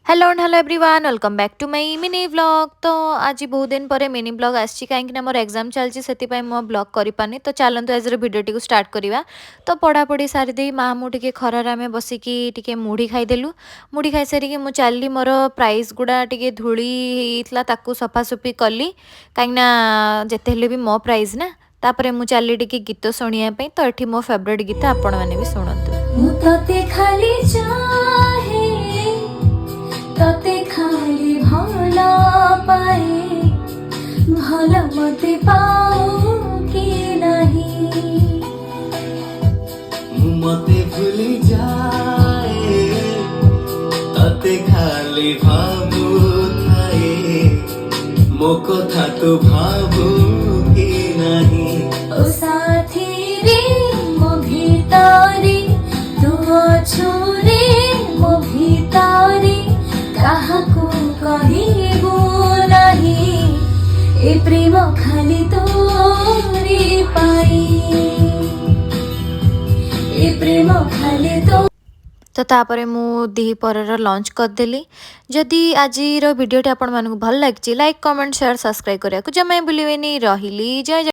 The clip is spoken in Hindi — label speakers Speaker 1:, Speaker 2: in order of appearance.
Speaker 1: Hello and hello everyone welcome back to my mini vlog. तो आज बहुत दिन पर मिनी व्लॉग आसी कहीं मोर एग्जाम चलती से मो ब्लॉग कर पानी। तो चलतु आज भिडियो टी स्टार्ट करवा। तो पढ़ापढ़ी सारीदे माँ मुझे खरार आम बसिकी मुढ़ी खाईदेलु। मुढ़ी खाई सारिकी मुझे चलली मोर प्राइस गुड़ा टी धूली होता सफासफी कली कहीं जिते भी मो प्राइज ना। तापर मुझे चलली टी गीत शुणापी। तो ये मो फेवरेट गीत आपण मैंने भी शुणु। तते खाली भला पाए भला मते पाओ कि नहीं मते भूली जाए तते खाली भाबू थाए मो कथा तो भाबू कि नहीं ओ साथी रे मो भितारी तू अछु रे मो भितारी काहाकू कहिबो नाही ए प्रेम खाली तोरी पाई ए प्रेम खाली तो तापर मु दिपहर लंच करदेली। जदि आज वीडियोटी आपण मानक भल लगी लाइक कमेंट शेयर सब्सक्राइब करिया जमा भूलिबेनी। रहिली जय जय।